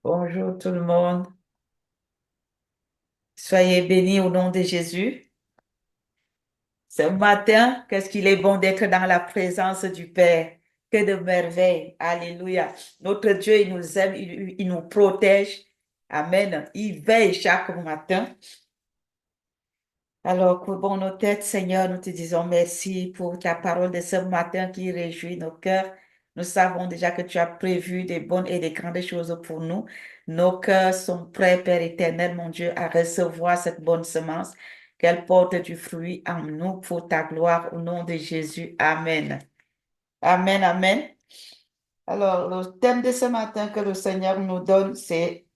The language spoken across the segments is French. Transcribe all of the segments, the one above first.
Bonjour tout le monde. Soyez bénis au nom de Jésus. Ce matin, qu'est-ce qu'il est bon d'être dans la présence du Père. Que de merveilles. Alléluia. Notre Dieu, il nous aime, il nous protège. Amen. Il veille chaque matin. Alors, courbons nos têtes, Seigneur, nous te disons merci pour ta parole de ce matin qui réjouit nos cœurs. Nous savons déjà que tu as prévu des bonnes et des grandes choses pour nous. Nos cœurs sont prêts, Père éternel, mon Dieu, à recevoir cette bonne semence, qu'elle porte du fruit en nous pour ta gloire, au nom de Jésus. Amen. Amen, amen. Alors, le thème de ce matin que le Seigneur nous donne, c'est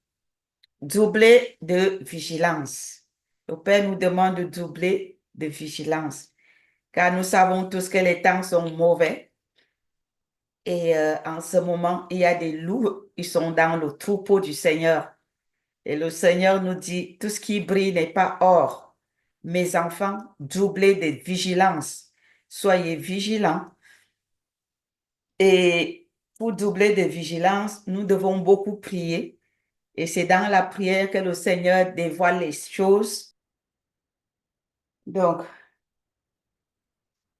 doubler de vigilance. Le Père nous demande de doubler de vigilance, car nous savons tous que les temps sont mauvais et en ce moment, il y a des loups, ils sont dans le troupeau du Seigneur. Et le Seigneur nous dit, tout ce qui brille n'est pas or. Mes enfants, doublez de vigilance. Soyez vigilants. Et pour doubler de vigilance, nous devons beaucoup prier. Et c'est dans la prière que le Seigneur dévoile les choses. Donc,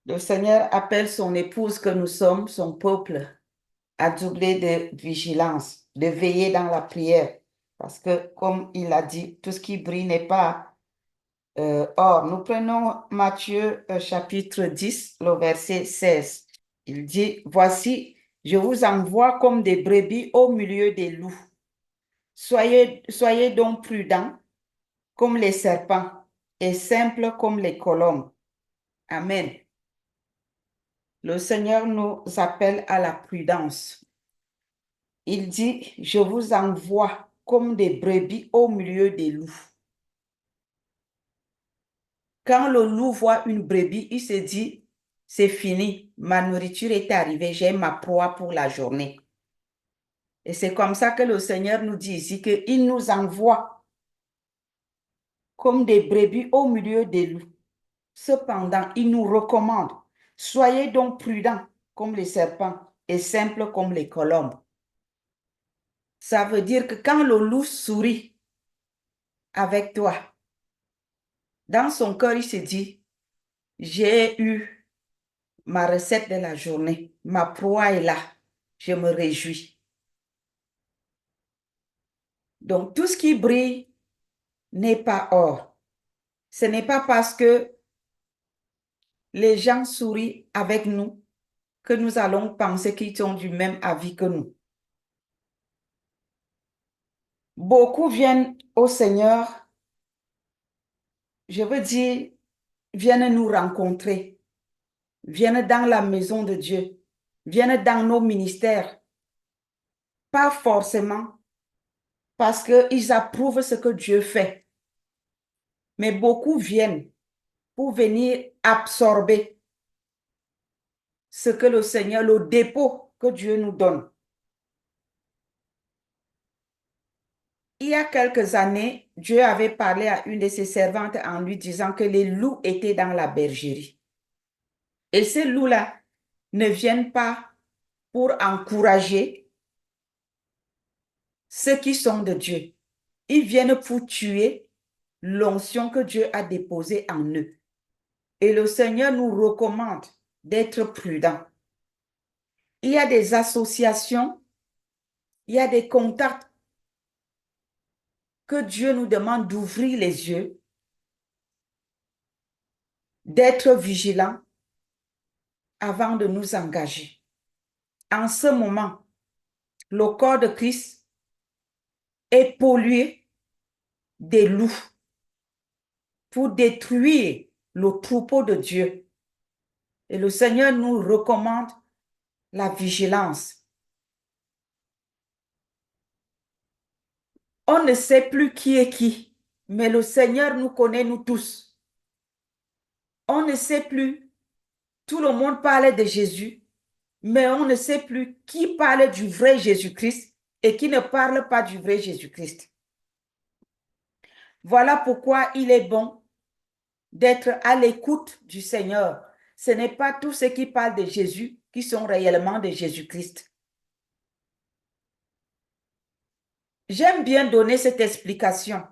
le Seigneur appelle son épouse que nous sommes, son peuple, à doubler de vigilance, de veiller dans la prière. Parce que, comme il a dit, tout ce qui brille n'est pas or. Nous prenons Matthieu chapitre 10, le verset 16. Il dit, voici, je vous envoie comme des brebis au milieu des loups. Soyez donc prudents comme les serpents et simples comme les colombes. Amen. Le Seigneur nous appelle à la prudence. Il dit, je vous envoie comme des brebis au milieu des loups. Quand le loup voit une brebis, il se dit, c'est fini, ma nourriture est arrivée, j'ai ma proie pour la journée. Et c'est comme ça que le Seigneur nous dit ici qu'il nous envoie comme des brebis au milieu des loups. Cependant, il nous recommande, soyez donc prudents comme les serpents et simples comme les colombes. Ça veut dire que quand le loup sourit avec toi, dans son cœur, il se dit, j'ai eu ma recette de la journée, ma proie est là, je me réjouis. Donc, tout ce qui brille n'est pas or. Ce n'est pas parce que les gens sourient avec nous que nous allons penser qu'ils sont du même avis que nous. Beaucoup viennent au Seigneur, je veux dire, viennent nous rencontrer, viennent dans la maison de Dieu, viennent dans nos ministères, pas forcément parce qu'ils approuvent ce que Dieu fait, mais beaucoup viennent pour venir absorber ce que le Seigneur, le dépôt que Dieu nous donne. Il y a quelques années, Dieu avait parlé à une de ses servantes en lui disant que les loups étaient dans la bergerie. Et ces loups-là ne viennent pas pour encourager ceux qui sont de Dieu. Ils viennent pour tuer l'onction que Dieu a déposée en eux. Et le Seigneur nous recommande d'être prudents. Il y a des associations, il y a des contacts que Dieu nous demande d'ouvrir les yeux, d'être vigilants avant de nous engager. En ce moment, le corps de Christ est pollué des loups pour détruire le troupeau de Dieu. Et le Seigneur nous recommande la vigilance. On ne sait plus qui est qui, mais le Seigneur nous connaît, nous tous. On ne sait plus, tout le monde parle de Jésus, mais on ne sait plus qui parle du vrai Jésus-Christ et qui ne parle pas du vrai Jésus-Christ. Voilà pourquoi il est bon d'être à l'écoute du Seigneur. Ce n'est pas tous ceux qui parlent de Jésus qui sont réellement de Jésus-Christ. J'aime bien donner cette explication.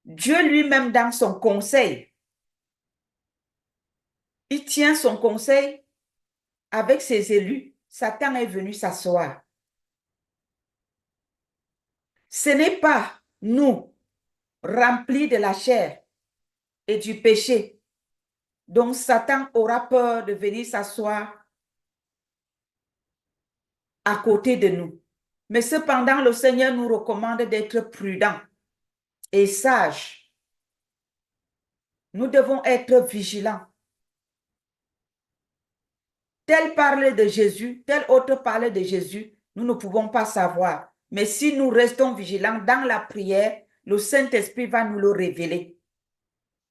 Dieu lui-même, dans son conseil, il tient son conseil avec ses élus. Satan est venu s'asseoir. Ce n'est pas nous, remplis de la chair et du péché, dont Satan aura peur de venir s'asseoir à côté de nous. Mais cependant, le Seigneur nous recommande d'être prudents et sages. Nous devons être vigilants. Tel parle de Jésus, tel autre parle de Jésus, nous ne pouvons pas savoir. Mais si nous restons vigilants dans la prière, le Saint-Esprit va nous le révéler.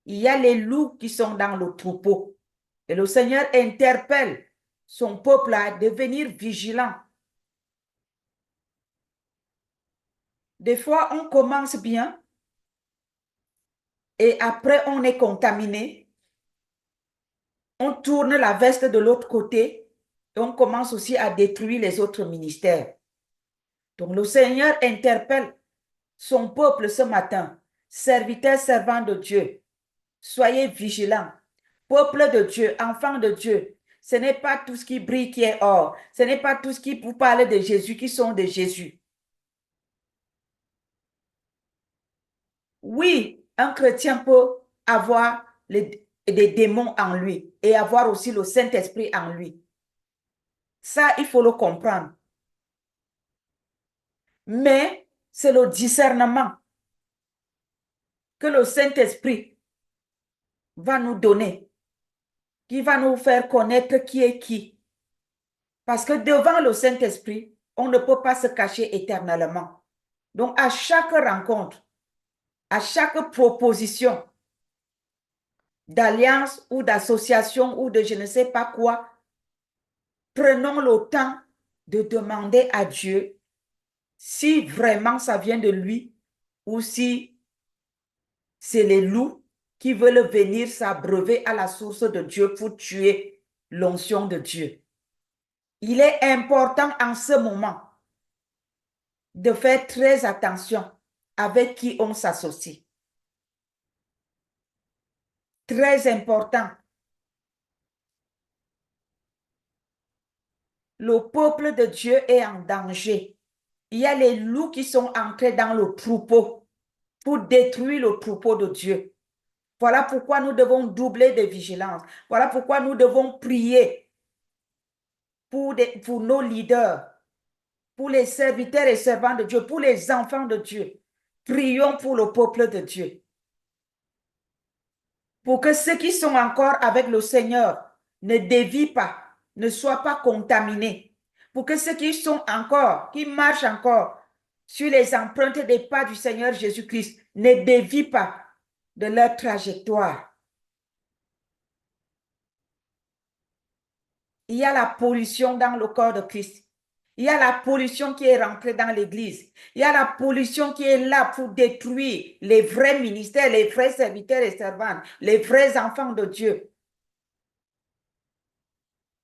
Il y a les loups qui sont dans le troupeau. Et le Seigneur interpelle son peuple à devenir vigilant. Des fois, on commence bien et après, on est contaminé. On tourne la veste de l'autre côté et on commence aussi à détruire les autres ministères. Donc, le Seigneur interpelle son peuple ce matin. Serviteurs, servants de Dieu, soyez vigilants. Peuple de Dieu, enfants de Dieu, ce n'est pas tout ce qui brille qui est or. Ce n'est pas tout ce qui vous parle de Jésus qui sont de Jésus. Oui, un chrétien peut avoir des démons en lui et avoir aussi le Saint-Esprit en lui. Ça, il faut le comprendre. Mais c'est le discernement que le Saint-Esprit va nous donner, qui va nous faire connaître qui est qui. Parce que devant le Saint-Esprit, on ne peut pas se cacher éternellement. Donc, à chaque rencontre, à chaque proposition d'alliance ou d'association ou de je ne sais pas quoi, prenons le temps de demander à Dieu si vraiment ça vient de lui ou si c'est les loups qui veulent venir s'abreuver à la source de Dieu pour tuer l'onction de Dieu. Il est important en ce moment de faire très attention avec qui on s'associe. Très important. Le peuple de Dieu est en danger. Il y a les loups qui sont entrés dans le troupeau pour détruire le troupeau de Dieu. Voilà pourquoi nous devons doubler de vigilance. Voilà pourquoi nous devons prier pour nos leaders, pour les serviteurs et servants de Dieu, pour les enfants de Dieu. Prions pour le peuple de Dieu. Pour que ceux qui sont encore avec le Seigneur ne dévient pas, ne soient pas contaminés. Pour que ceux qui sont encore, qui marchent encore sur les empreintes des pas du Seigneur Jésus-Christ ne dévient pas de leur trajectoire. Il y a la pollution dans le corps de Christ. Il y a la pollution qui est rentrée dans l'Église. Il y a la pollution qui est là pour détruire les vrais ministères, les vrais serviteurs et servantes, les vrais enfants de Dieu.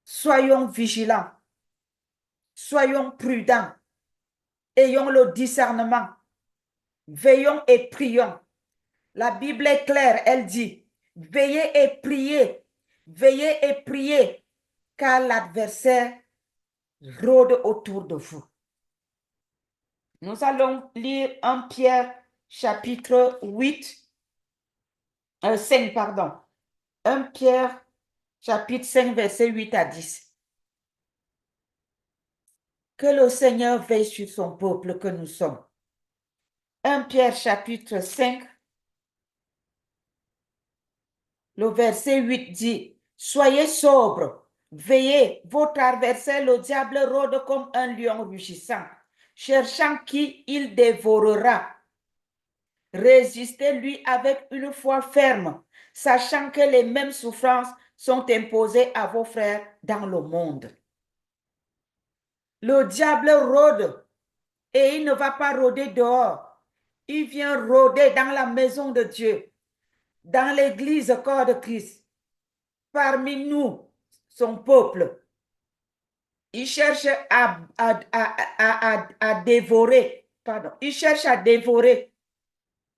Soyons vigilants. Soyons prudents. Ayons le discernement. Veillons et prions. La Bible est claire, elle dit, veillez et priez. Veillez et priez, car l'adversaire rôde autour de vous. Nous allons lire 1 Pierre chapitre 5, pardon. 1 Pierre chapitre 5, verset 8 à 10. Que le Seigneur veille sur son peuple que nous sommes. 1 Pierre chapitre 5, le verset 8 dit, soyez sobres, veillez, votre adversaire, le diable, rôde comme un lion rugissant, cherchant qui il dévorera. Résistez-lui avec une foi ferme, sachant que les mêmes souffrances sont imposées à vos frères dans le monde. Le diable rôde et il ne va pas rôder dehors. Il vient rôder dans la maison de Dieu, dans l'église corps de Christ, parmi nous, son peuple. Il cherche à dévorer, pardon, il cherche à dévorer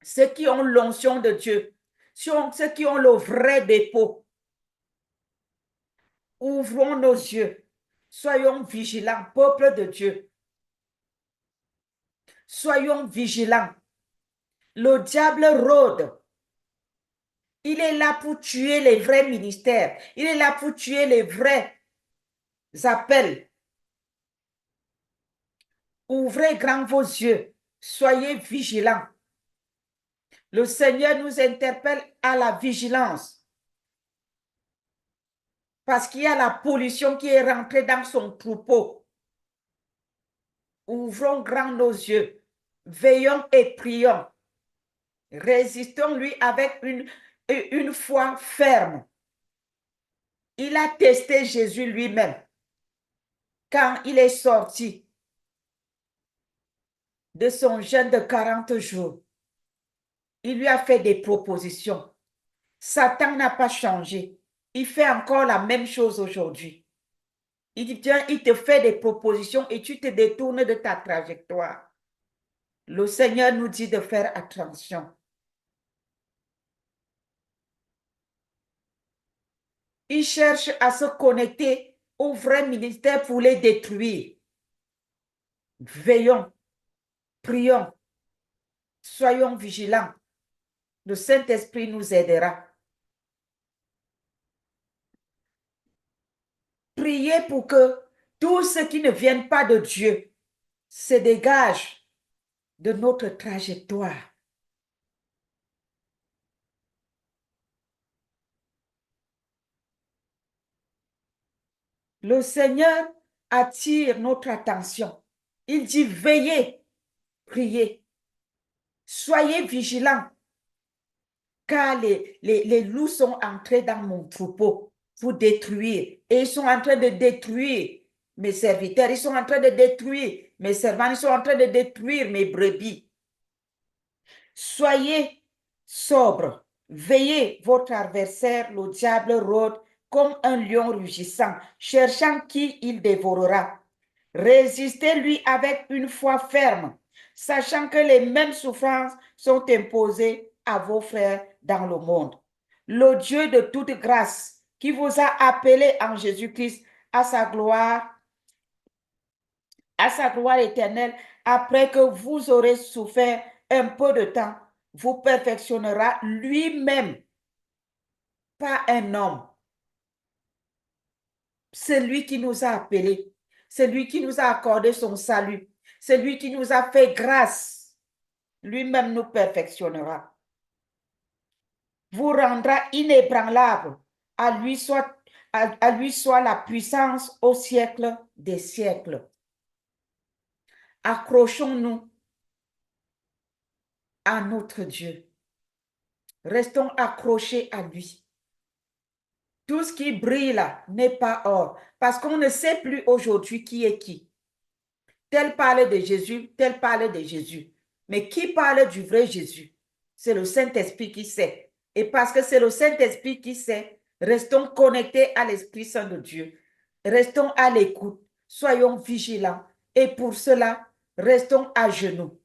ceux qui ont l'onction de Dieu, ceux qui ont le vrai dépôt. Ouvrons nos yeux. Soyons vigilants, peuple de Dieu. Soyons vigilants. Le diable rôde. Il est là pour tuer les vrais ministères. Il est là pour tuer les vrais appels. Ouvrez grand vos yeux. Soyez vigilants. Le Seigneur nous interpelle à la vigilance. Parce qu'il y a la pollution qui est rentrée dans son troupeau. Ouvrons grand nos yeux. Veillons et prions. Résistons-lui avec une foi ferme. Il a testé Jésus lui-même quand il est sorti de son jeûne de 40 jours. Il lui a fait des propositions. Satan n'a pas changé. Il fait encore la même chose aujourd'hui. Il dit, tiens, il te fait des propositions et tu te détournes de ta trajectoire. Le Seigneur nous dit de faire attention. Il cherche à se connecter aux vrais ministères pour les détruire. Veillons, prions, soyons vigilants. Le Saint-Esprit nous aidera. Priez pour que tous ceux qui ne viennent pas de Dieu se dégagent de notre trajectoire. Le Seigneur attire notre attention. Il dit, veillez, priez, soyez vigilants, car les loups sont entrés dans mon troupeau pour détruire. Et ils sont en train de détruire mes serviteurs, ils sont en train de détruire mes servants, ils sont en train de détruire mes brebis. Soyez sobres, veillez, votre adversaire, le diable, rôde comme un lion rugissant, cherchant qui il dévorera. Résistez-lui avec une foi ferme, sachant que les mêmes souffrances sont imposées à vos frères dans le monde. Le Dieu de toute grâce, qui vous a appelé en Jésus-Christ à sa gloire éternelle, après que vous aurez souffert un peu de temps, vous perfectionnera lui-même, pas un homme. C'est lui qui nous a appelés, c'est lui qui nous a accordé son salut, c'est lui qui nous a fait grâce. Lui-même nous perfectionnera. Vous rendra inébranlable. À lui soit la puissance au siècle des siècles. Accrochons-nous à notre Dieu. Restons accrochés à lui. Tout ce qui brille là n'est pas or, parce qu'on ne sait plus aujourd'hui qui est qui. Tel parle de Jésus, tel parle de Jésus. Mais qui parle du vrai Jésus? C'est le Saint-Esprit qui sait. Et parce que c'est le Saint-Esprit qui sait, restons connectés à l'Esprit Saint de Dieu. Restons à l'écoute. Soyons vigilants. Et pour cela, restons à genoux.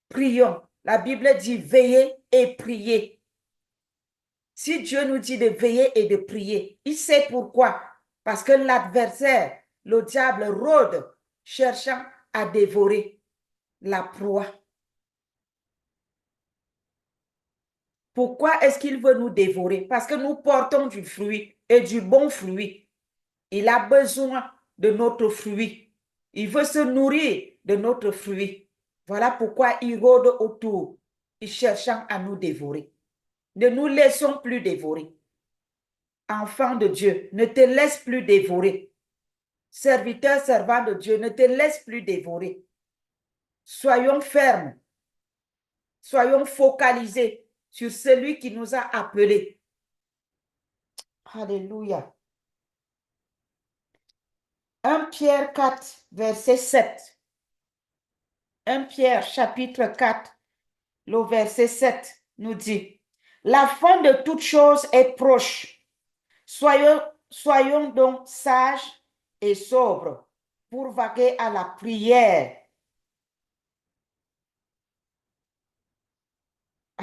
Prions. La Bible dit veillez et priez. Si Dieu nous dit de veiller et de prier, il sait pourquoi. Parce que l'adversaire, le diable, rôde, cherchant à dévorer la proie. Pourquoi est-ce qu'il veut nous dévorer? Parce que nous portons du fruit et du bon fruit. Il a besoin de notre fruit. Il veut se nourrir de notre fruit. Voilà pourquoi il rôde autour, cherchant à nous dévorer. Ne nous laissons plus dévorer. Enfant de Dieu, ne te laisse plus dévorer. Serviteur, servant de Dieu, ne te laisse plus dévorer. Soyons fermes. Soyons focalisés sur celui qui nous a appelés. Alléluia. 1 Pierre 4, verset 7. 1 Pierre chapitre 4, le verset 7 nous dit, la fin de toute chose est proche. Soyons donc sages et sobres pour vaquer à la prière.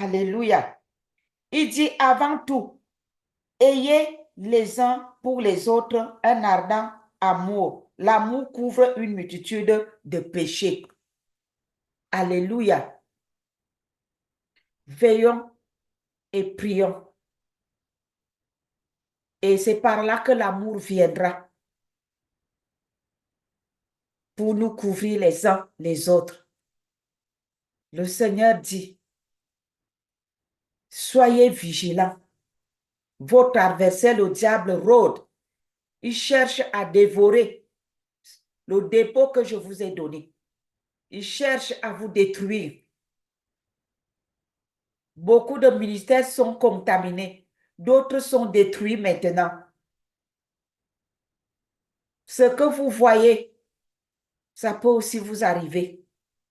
Alléluia. Il dit avant tout, ayez les uns pour les autres un ardent amour. L'amour couvre une multitude de péchés. Alléluia. Veillons et prions. Et c'est par là que l'amour viendra pour nous couvrir les uns les autres. Le Seigneur dit, soyez vigilants. Votre adversaire, le diable, rôde. Il cherche à dévorer le dépôt que je vous ai donné. Il cherche à vous détruire. Beaucoup de ministères sont contaminés. D'autres sont détruits maintenant. Ce que vous voyez, ça peut aussi vous arriver.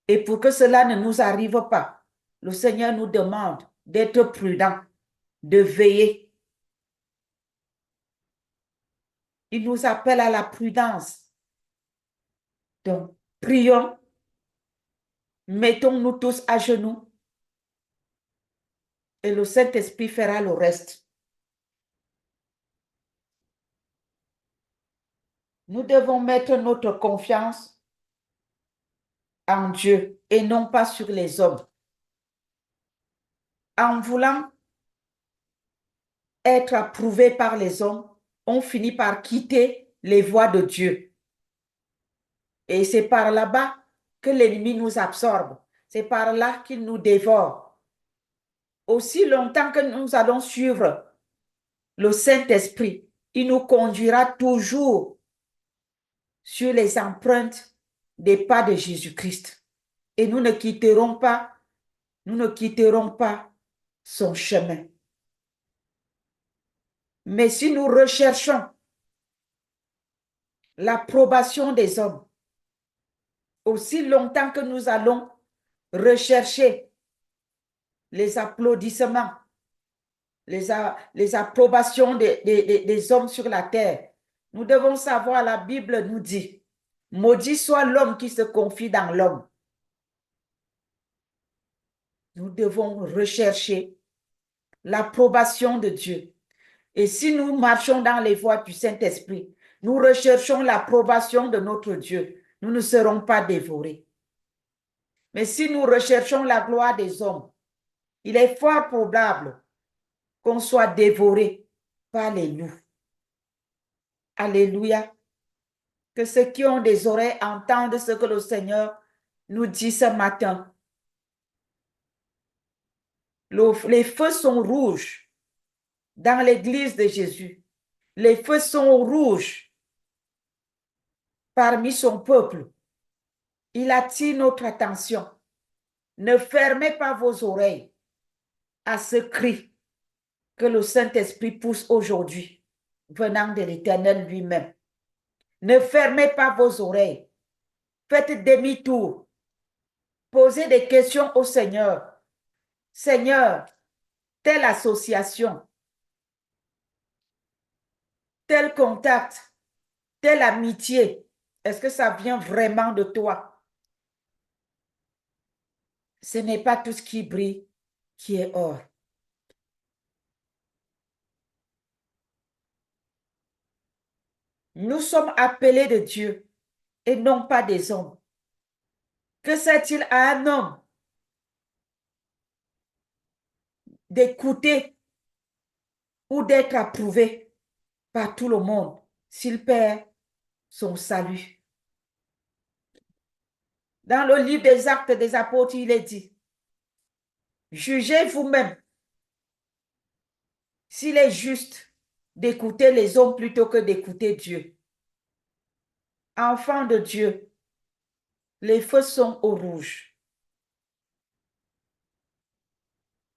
Et pour que cela ne nous arrive pas, le Seigneur nous demande d'être prudents, de veiller. Il nous appelle à la prudence. Donc, prions, mettons-nous tous à genoux et le Saint-Esprit fera le reste. Nous devons mettre notre confiance en Dieu et non pas sur les hommes. En voulant être approuvés par les hommes, on finit par quitter les voies de Dieu. Et c'est par là-bas que l'ennemi nous absorbe. C'est par là qu'il nous dévore. Aussi longtemps que nous allons suivre le Saint-Esprit, il nous conduira toujours sur les empreintes des pas de Jésus-Christ. Et nous ne quitterons pas son chemin. Mais si nous recherchons l'approbation des hommes, aussi longtemps que nous allons rechercher les applaudissements, les approbations des hommes sur la terre, nous devons savoir, la Bible nous dit, maudit soit l'homme qui se confie dans l'homme. Nous devons rechercher l'approbation de Dieu. Et si nous marchons dans les voies du Saint-Esprit, nous recherchons l'approbation de notre Dieu, nous ne serons pas dévorés. Mais si nous recherchons la gloire des hommes, il est fort probable qu'on soit dévoré par les loups. Alléluia. Que ceux qui ont des oreilles entendent ce que le Seigneur nous dit ce matin. Les feux sont rouges dans l'église de Jésus. Les feux sont rouges parmi son peuple. Il attire notre attention. Ne fermez pas vos oreilles à ce cri que le Saint-Esprit pousse aujourd'hui, venant de l'Éternel lui-même. Ne fermez pas vos oreilles. Faites demi-tour. Posez des questions au Seigneur. Seigneur, telle association, tel contact, telle amitié, est-ce que ça vient vraiment de toi? Ce n'est pas tout ce qui brille qui est or. Nous sommes appelés de Dieu et non pas des hommes. Que sert-il à un homme d'écouter ou d'être approuvé par tout le monde s'il perd son salut? Dans le livre des Actes des Apôtres, il est dit, jugez vous-même s'il est juste d'écouter les hommes plutôt que d'écouter Dieu. Enfants de Dieu, les feux sont au rouge.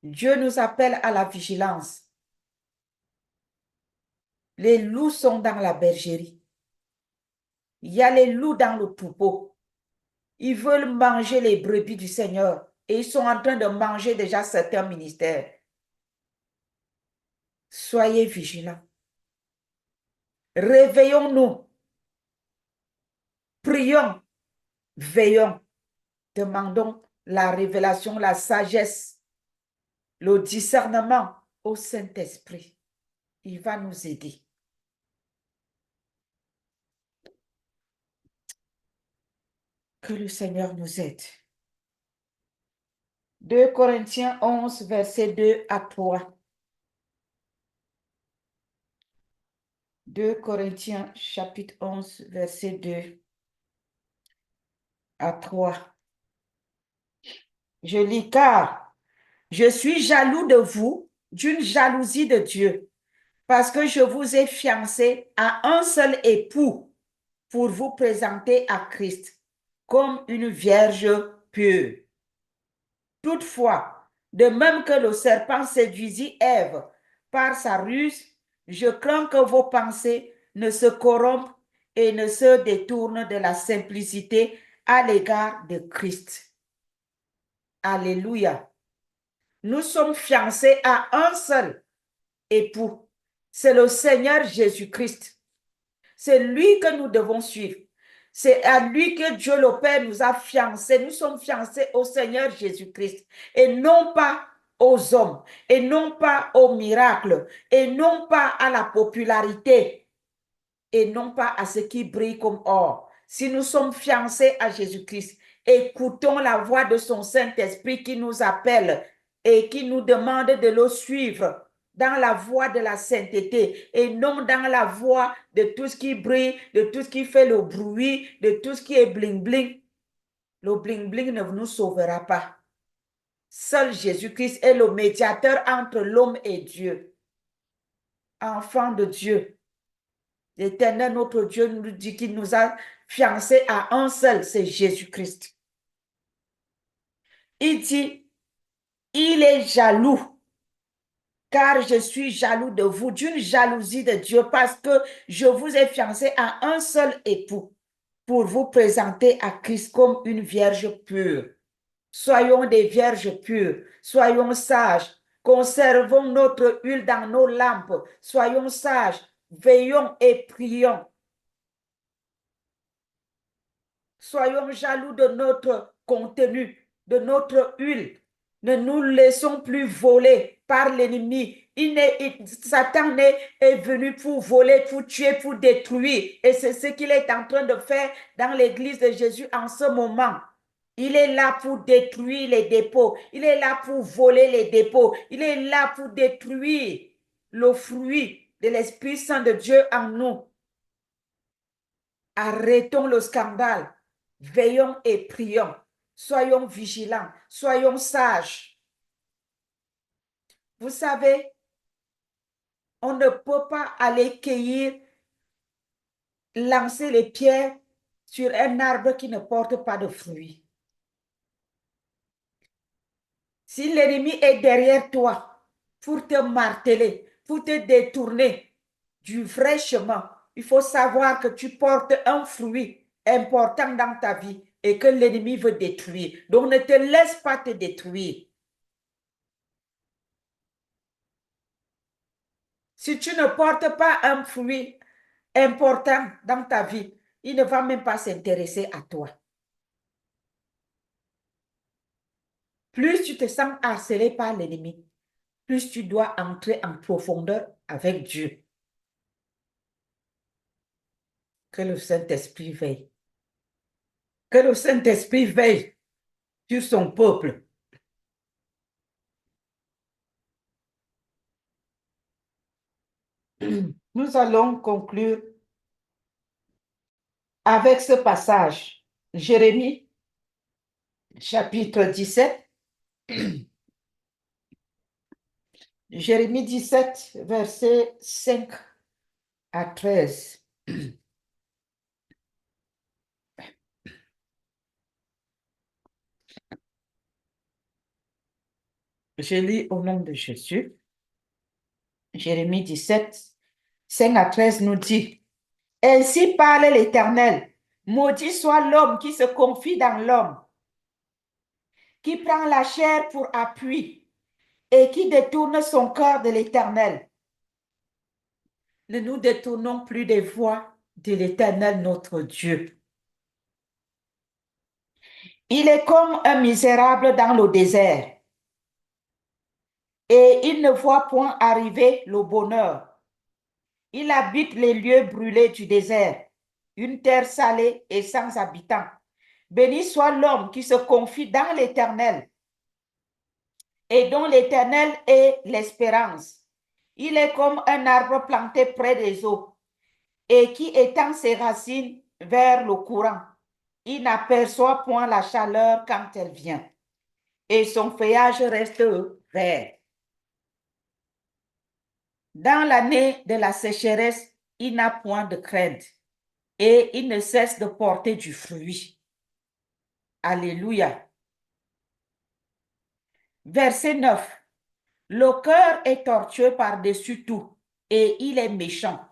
Dieu nous appelle à la vigilance. Les loups sont dans la bergerie. Il y a les loups dans le troupeau. Ils veulent manger les brebis du Seigneur et ils sont en train de manger déjà certains ministères. Soyez vigilants. Réveillons-nous. Prions. Veillons. Demandons la révélation, la sagesse le discernement au Saint-Esprit. Il va nous aider. Que le Seigneur nous aide. 2 Corinthiens 11, verset 2 à 3. 2 Corinthiens chapitre 11, verset 2 à 3. Je lis car je suis jaloux de vous, d'une jalousie de Dieu, parce que je vous ai fiancé à un seul époux pour vous présenter à Christ comme une vierge pure. Toutefois, de même que le serpent séduisit Ève par sa ruse, je crains que vos pensées ne se corrompent et ne se détournent de la simplicité à l'égard de Christ. Alléluia. Nous sommes fiancés à un seul époux. C'est le Seigneur Jésus-Christ. C'est lui que nous devons suivre. C'est à lui que Dieu le Père nous a fiancés. Nous sommes fiancés au Seigneur Jésus-Christ et non pas aux hommes, et non pas aux miracles, et non pas à la popularité, et non pas à ce qui brille comme or. Si nous sommes fiancés à Jésus-Christ, écoutons la voix de son Saint-Esprit qui nous appelle et qui nous demande de le suivre dans la voie de la sainteté et non dans la voie de tout ce qui brille, de tout ce qui fait le bruit, de tout ce qui est bling-bling. Le bling-bling ne nous sauvera pas. Seul Jésus-Christ est le médiateur entre l'homme et Dieu. Enfant de Dieu, l'Éternel, notre Dieu, nous dit qu'il nous a fiancés à un seul, c'est Jésus-Christ. Il dit, il est jaloux, car je suis jaloux de vous, d'une jalousie de Dieu, parce que je vous ai fiancés à un seul époux, pour vous présenter à Christ comme une vierge pure. Soyons des vierges pures, soyons sages, conservons notre huile dans nos lampes, soyons sages, veillons et prions. Soyons jaloux de notre contenu, de notre huile. Ne nous laissons plus voler par l'ennemi. Satan est venu pour voler, pour tuer, pour détruire. Et c'est ce qu'il est en train de faire dans l'église de Jésus en ce moment. Il est là pour détruire les dépôts. Il est là pour voler les dépôts. Il est là pour détruire le fruit de l'Esprit Saint de Dieu en nous. Arrêtons le scandale. Veillons et prions. Soyons vigilants. Soyons sages. Vous savez, on ne peut pas aller cueillir, lancer les pierres sur un arbre qui ne porte pas de fruits. Si l'ennemi est derrière toi pour te marteler, pour te détourner du vrai chemin, il faut savoir que tu portes un fruit important dans ta vie et que l'ennemi veut détruire. Donc ne te laisse pas te détruire. Si tu ne portes pas un fruit important dans ta vie, il ne va même pas s'intéresser à toi. Plus tu te sens harcelé par l'ennemi, plus tu dois entrer en profondeur avec Dieu. Que le Saint-Esprit veille. Que le Saint-Esprit veille sur son peuple. Nous allons conclure avec ce passage. Jérémie, chapitre 17. Jérémie 17, versets 5 à 13. Je lis au nom de Jésus. Jérémie 17, 5 à 13 nous dit, ainsi parle l'Éternel, maudit soit l'homme qui se confie dans l'homme, qui prend la chair pour appui et qui détourne son cœur de l'Éternel. Ne nous détournons plus des voies de l'Éternel notre Dieu. Il est comme un misérable dans le désert et il ne voit point arriver le bonheur. Il habite les lieux brûlés du désert, une terre salée et sans habitants. Béni soit l'homme qui se confie dans l'Éternel et dont l'Éternel est l'espérance. Il est comme un arbre planté près des eaux et qui étend ses racines vers le courant. Il n'aperçoit point la chaleur quand elle vient et son feuillage reste vert. Dans l'année de la sécheresse, il n'a point de crainte et il ne cesse de porter du fruit. Alléluia. Verset 9. Le cœur est tortueux par-dessus tout et il est méchant.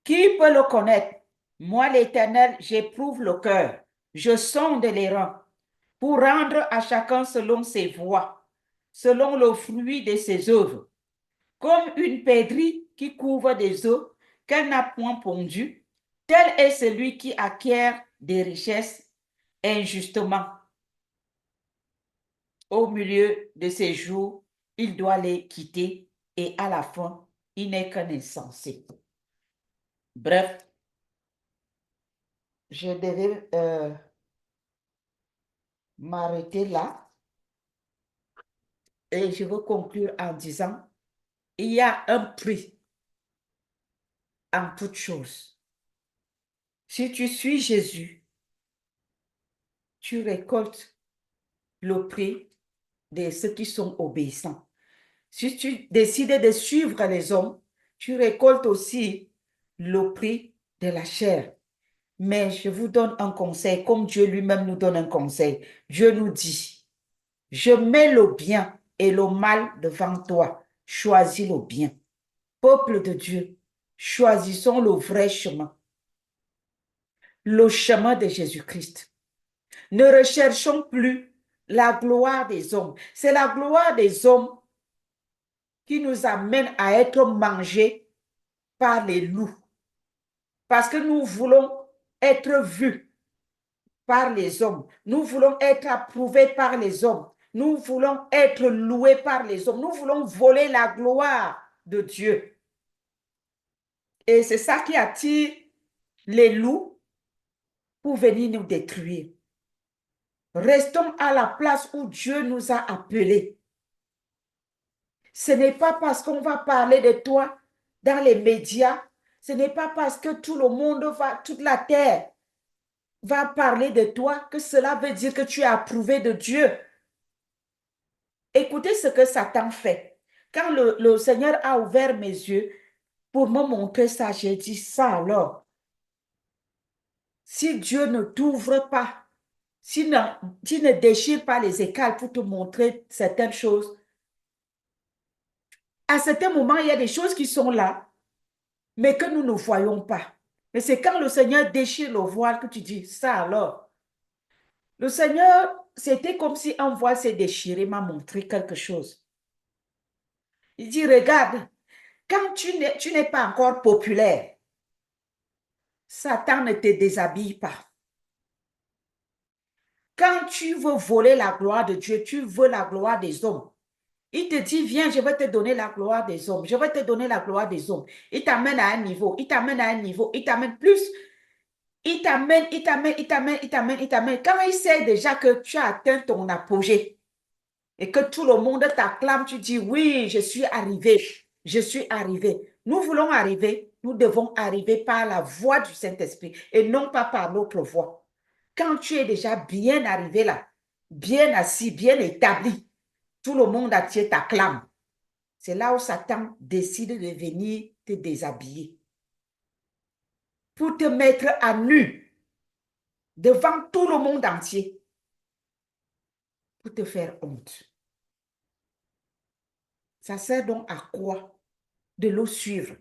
Qui peut le connaître? Moi, l'Éternel, j'éprouve le cœur. Je sonde les reins pour rendre à chacun selon ses voies, selon le fruit de ses œuvres. Comme une perdrix qui couvre des œufs qu'elle n'a point pondus, tel est celui qui acquiert des richesses injustement. Au milieu de ses jours, il doit les quitter et à la fin, il n'est qu'un insensé. Bref, je devais m'arrêter là et je veux conclure en disant, il y a un prix en toute chose. Si tu suis Jésus, tu récoltes le prix de ceux qui sont obéissants. Si tu décides de suivre les hommes, tu récoltes aussi le prix de la chair. Mais je vous donne un conseil, comme Dieu lui-même nous donne un conseil. Dieu nous dit, je mets le bien et le mal devant toi. Choisis le bien. Peuple de Dieu, choisissons le vrai chemin, le chemin de Jésus-Christ. Ne recherchons plus la gloire des hommes. C'est la gloire des hommes qui nous amène à être mangés par les loups. Parce que nous voulons être vus par les hommes. Nous voulons être approuvés par les hommes. Nous voulons être loués par les hommes. Nous voulons voler la gloire de Dieu. Et c'est ça qui attire les loups pour venir nous détruire. Restons à la place où Dieu nous a appelés. Ce n'est pas parce qu'on va parler de toi dans les médias, ce n'est pas parce que tout le monde va, toute la terre va parler de toi que cela veut dire que tu es approuvé de Dieu. Écoutez ce que Satan fait. Quand le Seigneur a ouvert mes yeux pour me montrer ça, j'ai dit ça alors. Si Dieu ne t'ouvre pas, s'il ne déchire pas les écailles pour te montrer certaines choses, à certains moments, il y a des choses qui sont là, mais que nous ne voyons pas. Mais c'est quand le Seigneur déchire le voile que tu dis ça alors. Le Seigneur, c'était comme si un voile s'est déchiré, m'a montré quelque chose. Il dit, regarde, quand tu n'es pas encore populaire, Satan ne te déshabille pas. Quand tu veux voler la gloire de Dieu, tu veux la gloire des hommes. Il te dit, viens, je vais te donner la gloire des hommes. Je vais te donner la gloire des hommes. Il t'amène à un niveau, il t'amène à un niveau, il t'amène plus. Il t'amène, il t'amène, il t'amène, il t'amène, il t'amène. Quand il sait déjà que tu as atteint ton apogée et que tout le monde t'acclame, tu dis, oui, je suis arrivé, je suis arrivé. Nous voulons arriver, nous devons arriver par la voie du Saint-Esprit et non pas par notre voie. Quand tu es déjà bien arrivé là, bien assis, bien établi, tout le monde entier t'acclame. C'est là où Satan décide de venir te déshabiller pour te mettre à nu devant tout le monde entier pour te faire honte. Ça sert donc à quoi de le suivre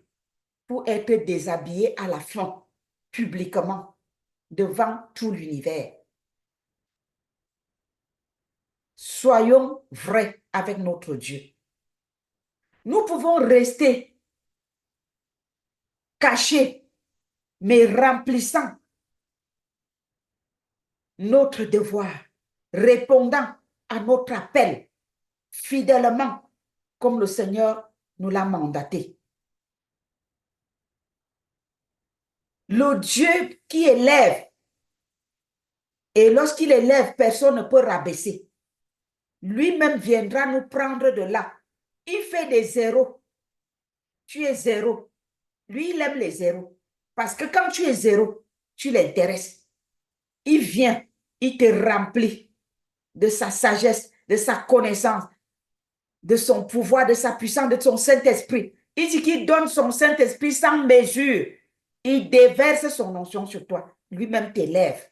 pour être déshabillé à la fin, publiquement, devant tout l'univers? Soyons vrais avec notre Dieu. Nous pouvons rester cachés, mais remplissant notre devoir, répondant à notre appel fidèlement comme le Seigneur nous l'a mandaté. Le Dieu qui élève, et lorsqu'il élève, personne ne peut rabaisser. Lui-même viendra nous prendre de là. Il fait des zéros. Tu es zéro. Lui, il aime les zéros. Parce que quand tu es zéro, tu l'intéresses. Il vient, il te remplit de sa sagesse, de sa connaissance, de son pouvoir, de sa puissance, de son Saint-Esprit. Il dit qu'il donne son Saint-Esprit sans mesure. Il déverse son onction sur toi. Lui-même t'élève.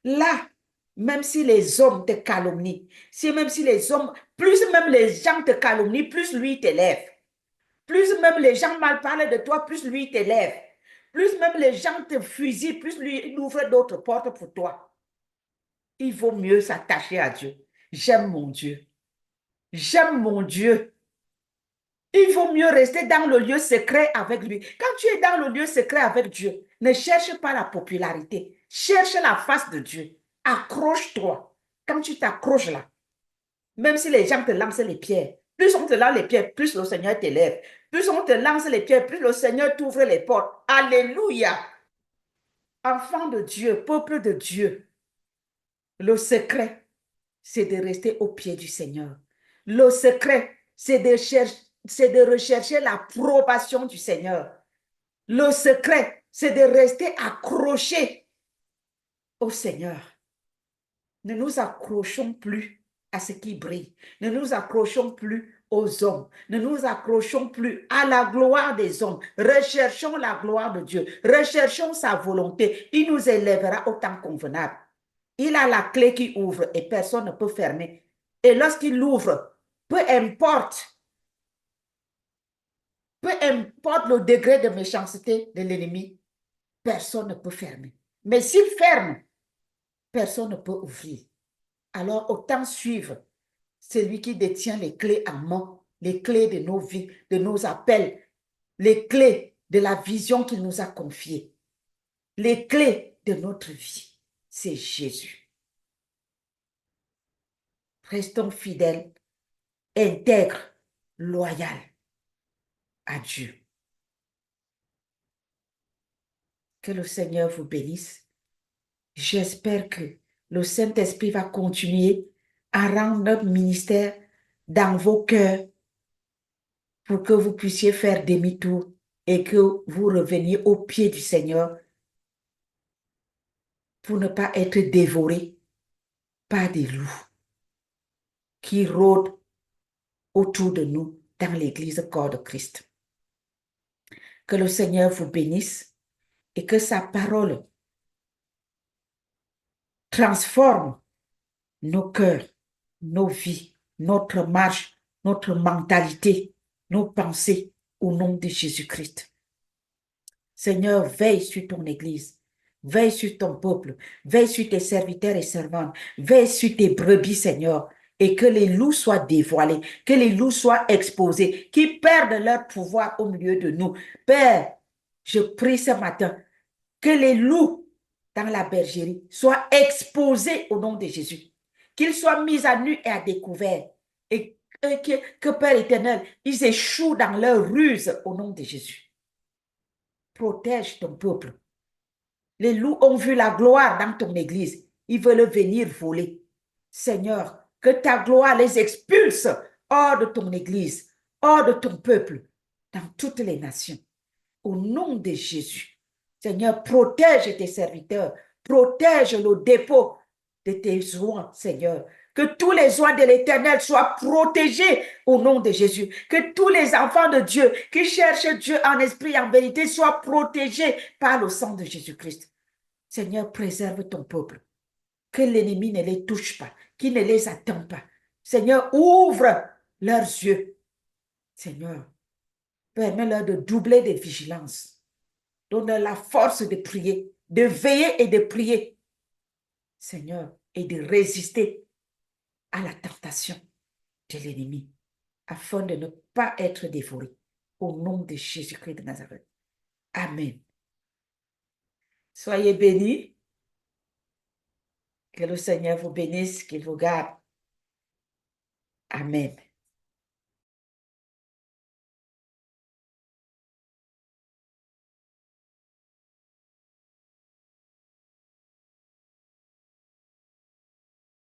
Là, même si les hommes te calomnient, même si les hommes, plus même les gens te calomnient, plus lui t'élève. Plus même les gens mal parlent de toi, plus lui t'élève. Plus même les gens te fusillent, plus lui il ouvre d'autres portes pour toi. Il vaut mieux s'attacher à Dieu. J'aime mon Dieu. J'aime mon Dieu. Il vaut mieux rester dans le lieu secret avec lui. Quand tu es dans le lieu secret avec Dieu, ne cherche pas la popularité. Cherche la face de Dieu. Accroche-toi. Quand tu t'accroches là, même si les gens te lancent les pierres, plus on te lance les pierres, plus le Seigneur t'élève. Plus on te lance les pierres, plus le Seigneur t'ouvre les portes. Alléluia. Enfant de Dieu, peuple de Dieu, le secret, c'est de rester au pied du Seigneur. Le secret, c'est de rechercher l'approbation du Seigneur. Le secret, c'est de rester accroché au Seigneur. Ne nous accrochons plus à ce qui brille. Ne nous accrochons plus aux hommes. Ne nous accrochons plus à la gloire des hommes. Recherchons la gloire de Dieu. Recherchons sa volonté. Il nous élèvera au temps convenable. Il a la clé qui ouvre et personne ne peut fermer. Et lorsqu'il ouvre, peu importe le degré de méchanceté de l'ennemi, personne ne peut fermer. Mais s'il ferme, personne ne peut ouvrir. Alors autant suivre celui qui détient les clés en main, les clés de nos vies, de nos appels, les clés de la vision qu'il nous a confiée, les clés de notre vie. C'est Jésus. Restons fidèles, intègres, loyaux à Dieu. Que le Seigneur vous bénisse. J'espère que le Saint-Esprit va continuer à rendre notre ministère dans vos cœurs pour que vous puissiez faire demi-tour et que vous reveniez au pied du Seigneur pour ne pas être dévorés par des loups qui rôdent autour de nous dans l'Église corps de Christ. Que le Seigneur vous bénisse et que sa parole transforme nos cœurs, nos vies, notre marche, notre mentalité, nos pensées au nom de Jésus-Christ. Seigneur, veille sur ton Église, veille sur ton peuple, veille sur tes serviteurs et servantes, veille sur tes brebis, Seigneur, et que les loups soient dévoilés, que les loups soient exposés, qu'ils perdent leur pouvoir au milieu de nous. Père, je prie ce matin que les loups dans la bergerie soient exposés au nom de Jésus, qu'ils soient mis à nu et à découvert, et que Père éternel, ils échouent dans leur ruse au nom de Jésus. Protège ton peuple. Les loups ont vu la gloire dans ton église. Ils veulent venir voler. Seigneur, que ta gloire les expulse hors de ton église, hors de ton peuple, dans toutes les nations. Au nom de Jésus. Seigneur, protège tes serviteurs. Protège le dépôt de tes oies, Seigneur. Que tous les oies de l'Éternel soient protégés au nom de Jésus. Que tous les enfants de Dieu qui cherchent Dieu en esprit et en vérité soient protégés par le sang de Jésus-Christ. Seigneur, préserve ton peuple. Que l'ennemi ne les touche pas, qu'il ne les attend pas. Seigneur, ouvre leurs yeux. Seigneur, permets-leur de doubler de vigilance. Donne-leur la force de prier, de veiller et de prier. Seigneur, et de résister à la tentation de l'ennemi, afin de ne pas être dévoré. Au nom de Jésus-Christ de Nazareth. Amen. Soyez bénis. Que le Seigneur vous bénisse, qu'il vous garde. Amen.